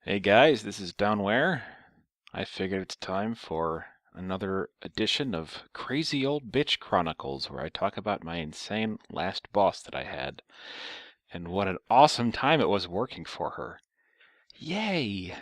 Hey guys, this is Downwhere. I figured it's time for another edition of Crazy Old Bitch Chronicles, where I talk about my insane last boss that I had, and what an awesome time it was working for her. Yay!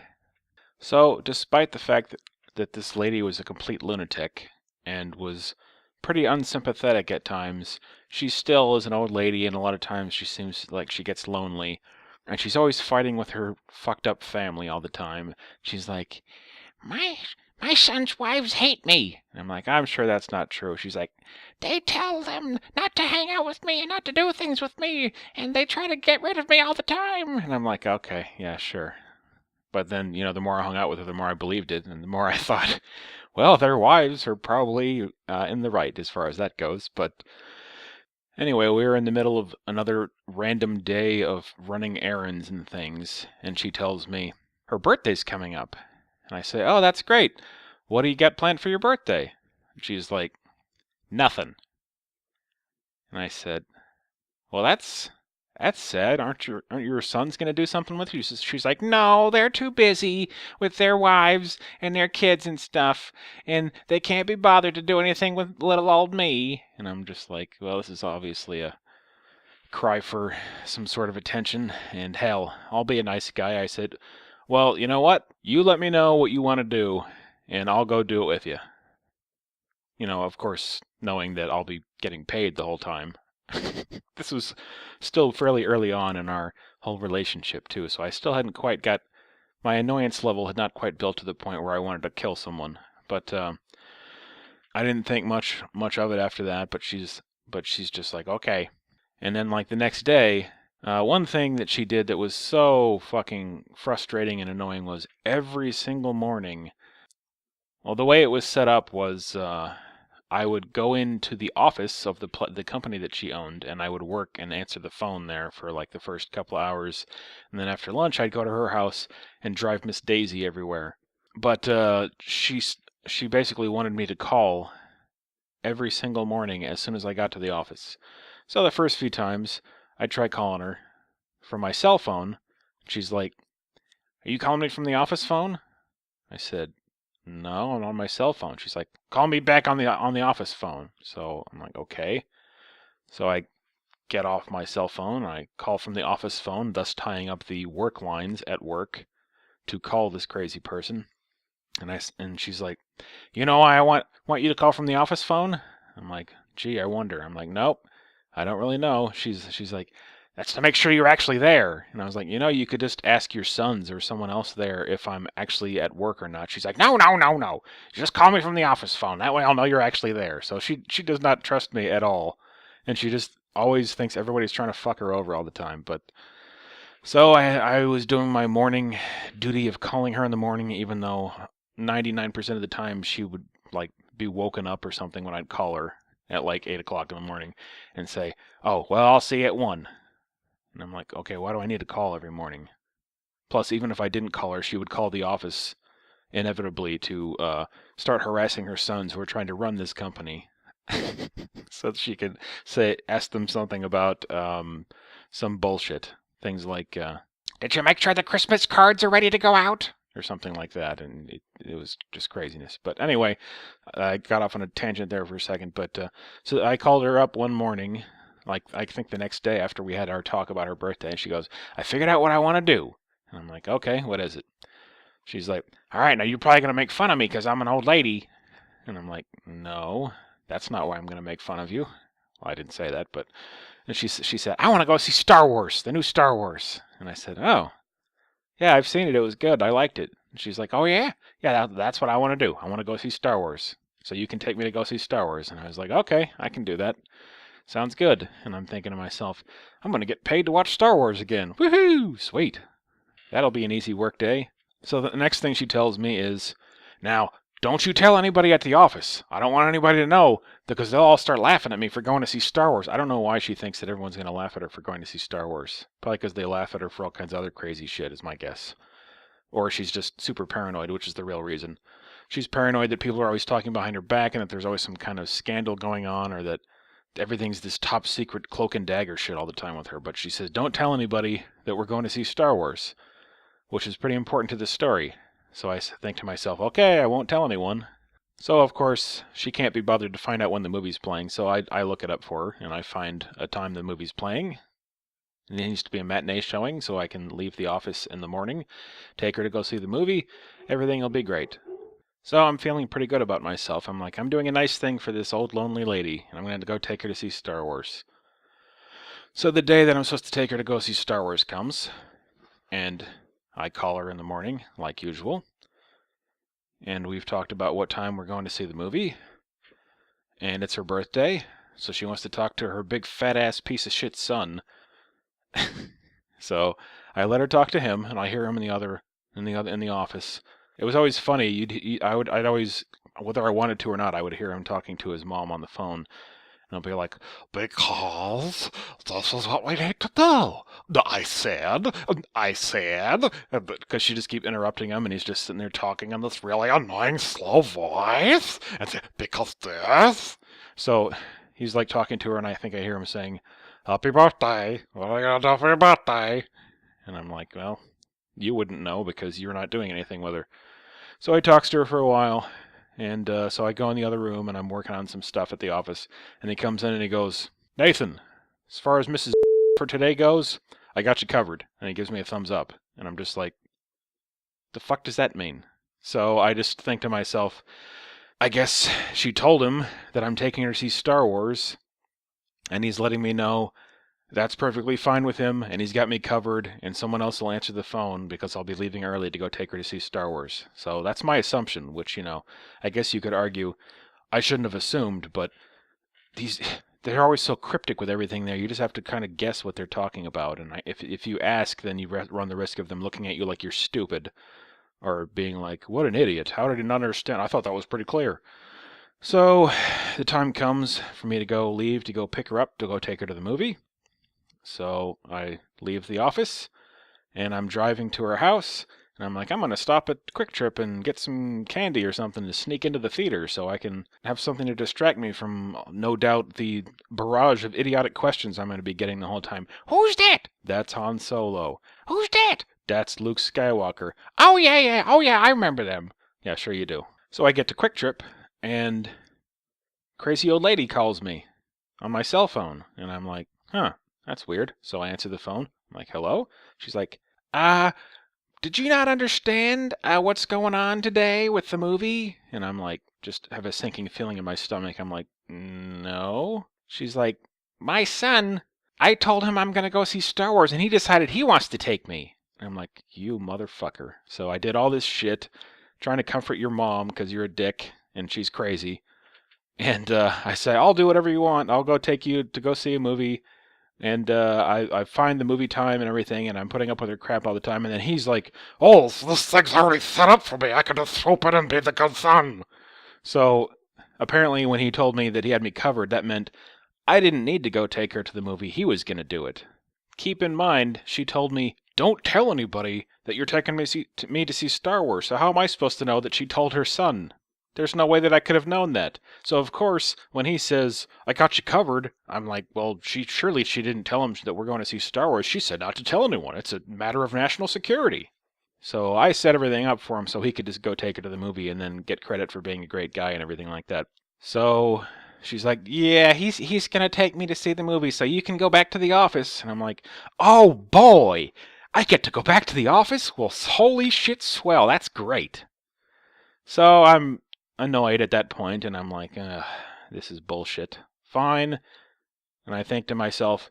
So, despite the fact that this lady was a complete lunatic and was pretty unsympathetic at times, she still is an old lady, and a lot of times she seems like she gets lonely. And she's always fighting with her fucked up family all the time. She's like, my my son's wives hate me. And I'm like, I'm sure that's not true. She's like, they tell them not to hang out with me and not to do things with me, and they try to get rid of me all the time. And I'm like, okay, yeah, sure. But then, the more I hung out with her, the more I believed it, and the more I thought, well, their wives are probably in the right as far as that goes. But anyway, we were in the middle of another random day of running errands and things, and she tells me her birthday's coming up. And I say, oh, that's great. What do you got planned for your birthday? And she's like, nothing. And I said, well, that's sad. Aren't your sons gonna do something with you? She's like, no, they're too busy with their wives and their kids and stuff, and they can't be bothered to do anything with little old me. And I'm just like, well, this is obviously a cry for some sort of attention, and hell, I'll be a nice guy. I said, well, you know what? You let me know what you want to do, and I'll go do it with you. Of course, knowing that I'll be getting paid the whole time. This was still fairly early on in our whole relationship, too, so I still hadn't quite got my annoyance level had not quite built to the point where I wanted to kill someone. But I didn't think much of it after that. But she's just like, okay. And then like the next day, one thing that she did that was so fucking frustrating and annoying was every single morning. Well, the way it was set up was I would go into the office of the company that she owned, and I would work and answer the phone there for like the first couple of hours, and then after lunch I'd go to her house and drive Miss Daisy everywhere. But she basically wanted me to call every single morning as soon as I got to the office. So the first few times I'd try calling her from my cell phone. She's like, "Are you calling me from the office phone?" I said, "No, I'm on my cell phone." She's like, "Call me back on the office phone." So I'm like, "Okay." So I get off my cell phone, I call from the office phone, thus tying up the work lines at work to call this crazy person. And she's like, I want you to call from the office phone." I'm like, "Gee, I wonder." I'm like, "Nope, I don't really know." She's like, "That's to make sure you're actually there." And I was like, you could just ask your sons or someone else there if I'm actually at work or not." She's like, "No, no, no, no. Just call me from the office phone. That way I'll know you're actually there." So she does not trust me at all, and she just always thinks everybody's trying to fuck her over all the time. But so I was doing my morning duty of calling her in the morning, even though 99% of the time she would like be woken up or something when I'd call her at like 8 o'clock in the morning and say, "Oh, well, I'll see you at 1." And I'm like, okay, why do I need to call every morning? Plus, even if I didn't call her, she would call the office inevitably to start harassing her sons who are trying to run this company, so that she could ask them something about some bullshit. Things like, "Did you make sure the Christmas cards are ready to go out?" Or something like that, and it was just craziness. But anyway, I got off on a tangent there for a second. But so I called her up one morning, like I think the next day after we had our talk about her birthday, and she goes, "I figured out what I want to do." And I'm like, "Okay, what is it?" She's like, "All right, now you're probably gonna make fun of me because I'm an old lady." And I'm like, "No, that's not why I'm gonna make fun of you." Well, I didn't say that, but and she said, "I want to go see Star Wars, the new Star Wars." And I said, "Oh, yeah, I've seen it. It was good. I liked it." And she's like, "Oh yeah, yeah, that's what I want to do. I want to go see Star Wars. So you can take me to go see Star Wars." And I was like, "Okay, I can do that. Sounds good." And I'm thinking to myself, I'm gonna get paid to watch Star Wars again. Woohoo! Sweet. That'll be an easy work day. So the next thing she tells me is, "Now, don't you tell anybody at the office. I don't want anybody to know because they'll all start laughing at me for going to see Star Wars." I don't know why she thinks that everyone's going to laugh at her for going to see Star Wars. Probably because they laugh at her for all kinds of other crazy shit, is my guess. Or she's just super paranoid, which is the real reason. She's paranoid that people are always talking behind her back and that there's always some kind of scandal going on, or that everything's this top secret cloak and dagger shit all the time with her. But she says, "Don't tell anybody that we're going to see Star Wars." which is pretty important to the story. So I think to myself, okay, I won't tell anyone. So, of course, she can't be bothered to find out when the movie's playing, so I look it up for her, and I find a time the movie's playing. It needs to be a matinee showing, so I can leave the office in the morning, take her to go see the movie. Everything will be great. So I'm feeling pretty good about myself. I'm like, I'm doing a nice thing for this old lonely lady, and I'm going to go take her to see Star Wars. So the day that I'm supposed to take her to go see Star Wars comes, and I call her in the morning, like usual. And we've talked about what time we're going to see the movie. And it's her birthday, so she wants to talk to her big fat-ass piece of shit son. So I let her talk to him, and I hear him in the office. It was always funny. I'd always, whether I wanted to or not, I would hear him talking to his mom on the phone, and I'll be like, "Because this is what we need to do. I said," because she just keep interrupting him, and he's just sitting there talking in this really annoying slow voice, and say, "Because this." So he's like talking to her, and I think I hear him saying, "Happy birthday! What are you gonna do for your birthday?" And I'm like, well, you wouldn't know because you're not doing anything with her. So I talks to her for a while, and so I go in the other room, and I'm working on some stuff at the office, and he comes in and he goes, "Nathan, as far as Mrs. for today goes, I got you covered." And he gives me a thumbs up, and I'm just like, the fuck does that mean? So I just think to myself, I guess she told him that I'm taking her to see Star Wars, and he's letting me know that's perfectly fine with him, and he's got me covered, and someone else will answer the phone because I'll be leaving early to go take her to see Star Wars. So that's my assumption, which, I guess you could argue I shouldn't have assumed, but they're always so cryptic with everything there. You just have to kind of guess what they're talking about, and if you ask, then you run the risk of them looking at you like you're stupid, or being like, "What an idiot, how did he not understand? I thought that was pretty clear." So the time comes for me to leave to go pick her up, to go take her to the movie. So I leave the office, and I'm driving to her house, and I'm like, I'm going to stop at Quick Trip and get some candy or something to sneak into the theater so I can have something to distract me from, no doubt, the barrage of idiotic questions I'm going to be getting the whole time. "Who's that?" "That's Han Solo." "Who's that?" "That's Luke Skywalker." Oh, yeah. Oh, yeah, I remember them." "Yeah, sure you do." So I get to Quick Trip, and crazy old lady calls me on my cell phone, and I'm like, huh, that's weird. So I answer the phone. I'm like, "Hello?" She's like, uh, "Did you not understand what's going on today with the movie?" And I'm like, just have a sinking feeling in my stomach. I'm like, "No." She's like, "My son, I told him I'm going to go see Star Wars, and he decided he wants to take me." And I'm like, "You motherfucker." So I did all this shit trying to comfort your mom because you're a dick and she's crazy. And I say, "I'll do whatever you want. I'll go take you to go see a movie." And I find the movie time and everything, and I'm putting up with her crap all the time. And then he's like, "Oh, so this thing's already set up for me. I can just swoop in and be the good son." So apparently when he told me that he had me covered, that meant I didn't need to go take her to the movie. He was going to do it. Keep in mind, she told me, "Don't tell anybody that you're taking me to see Star Wars." So how am I supposed to know that she told her son? There's no way that I could have known that. So of course, when he says, "I got you covered," I'm like, well, surely she didn't tell him that we're going to see Star Wars. She said not to tell anyone. It's a matter of national security. So I set everything up for him so he could just go take her to the movie and then get credit for being a great guy and everything like that. So she's like, "Yeah, he's going to take me to see the movie, so you can go back to the office." And I'm like, "Oh boy, I get to go back to the office? Well, holy shit, swell, that's great." So I'm annoyed at that point, and I'm like, this is bullshit. Fine. And I think to myself,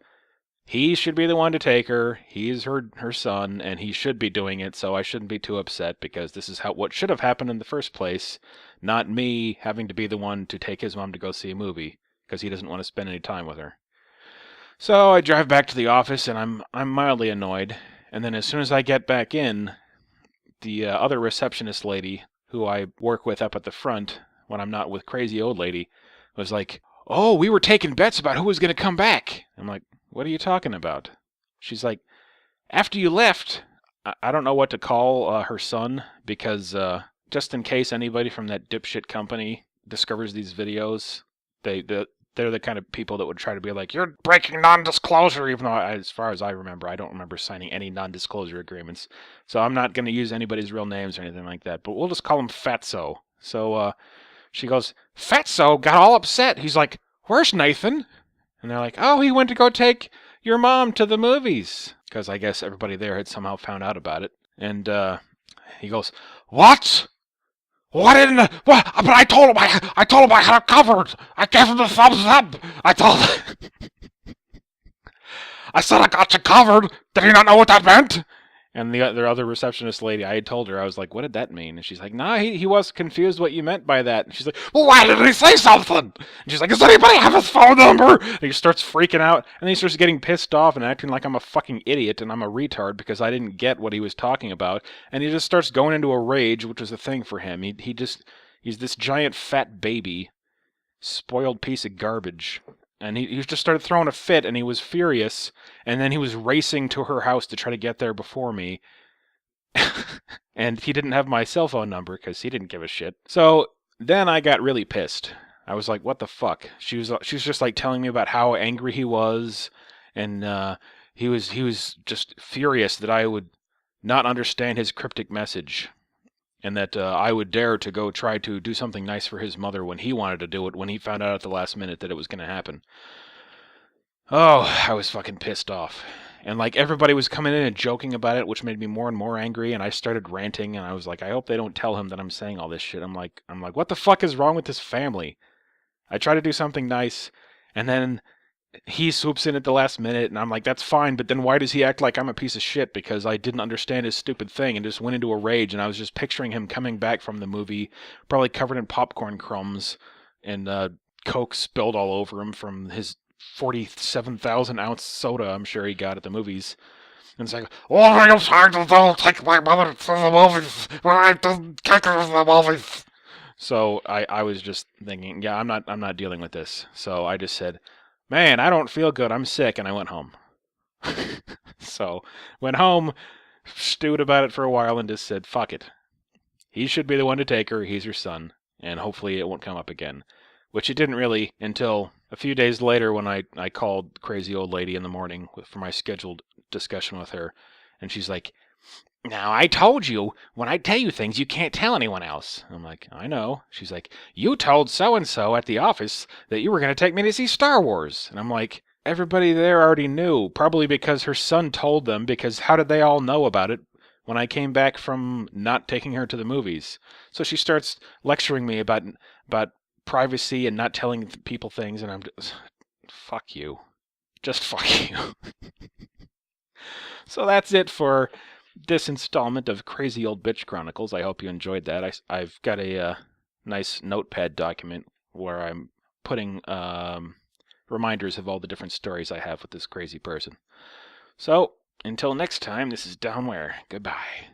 he should be the one to take her. He's her son, and he should be doing it, so I shouldn't be too upset because this is what should have happened in the first place, not me having to be the one to take his mom to go see a movie because he doesn't want to spend any time with her. So I drive back to the office, and I'm mildly annoyed. And then as soon as I get back in, the other receptionist lady who I work with up at the front when I'm not with crazy old lady was like, "Oh, we were taking bets about who was going to come back." I'm like, "What are you talking about?" She's like, "After you left," I don't know what to call her son because just in case anybody from that dipshit company discovers these videos, they're the kind of people that would try to be like, you're breaking non-disclosure, even though, as far as I remember, I don't remember signing any non-disclosure agreements. So I'm not going to use anybody's real names or anything like that, but we'll just call him Fatso. So she goes, Fatso got all upset. He's like, where's Nathan? And they're like, oh, he went to go take your mom to the movies. Because I guess everybody there had somehow found out about it. And he goes, what? What in the... What? But I told him I had it covered. I gave him the thumbs up. I said I got you covered. Did he not know what that meant? And the other receptionist lady, I had told her, I was like, what did that mean? And she's like, nah, he was confused what you meant by that. And she's like, well, why didn't he say something? And she's like, does anybody have his phone number? And he starts freaking out, and then he starts getting pissed off and acting like I'm a fucking idiot and I'm a retard because I didn't get what he was talking about. And he just starts going into a rage, which was a thing for him. He's this giant fat baby, spoiled piece of garbage. And he just started throwing a fit, and he was furious, and then he was racing to her house to try to get there before me. And he didn't have my cell phone number, because he didn't give a shit. So then I got really pissed. I was like, what the fuck? She was just like telling me about how angry he was, and he was just furious that I would not understand his cryptic message. And that I would dare to go try to do something nice for his mother when he wanted to do it, when he found out at the last minute that it was going to happen. Oh, I was fucking pissed off. And like everybody was coming in and joking about it, which made me more and more angry, and I started ranting, and I was like, I hope they don't tell him that I'm saying all this shit. I'm like, what the fuck is wrong with this family? I try to do something nice, and then he swoops in at the last minute, and I'm like, that's fine, but then why does he act like I'm a piece of shit because I didn't understand his stupid thing and just went into a rage, and I was just picturing him coming back from the movie, probably covered in popcorn crumbs, and Coke spilled all over him from his 47,000-ounce soda I'm sure he got at the movies. And it's like, what are you trying to do? Take my mother to the movies when I didn't take her to the movies. So I was just thinking, yeah, I'm not dealing with this. So I just said, man, I don't feel good. I'm sick, and I went home. So went home, stewed about it for a while, and just said, fuck it. He should be the one to take her. He's her son, and hopefully it won't come up again. Which it didn't really until a few days later when I called the crazy old lady in the morning for my scheduled discussion with her, and she's like, now, I told you, when I tell you things, you can't tell anyone else. I'm like, I know. She's like, you told so-and-so at the office that you were going to take me to see Star Wars. And I'm like, everybody there already knew, probably because her son told them, because how did they all know about it when I came back from not taking her to the movies? So she starts lecturing me about privacy and not telling people things, and I'm just, fuck you. Just fuck you. So that's it for this installment of Crazy Old Bitch Chronicles. I hope you enjoyed that. I've got a nice notepad document where I'm putting reminders of all the different stories I have with this crazy person. So, until next time, this is Downwhere. Goodbye.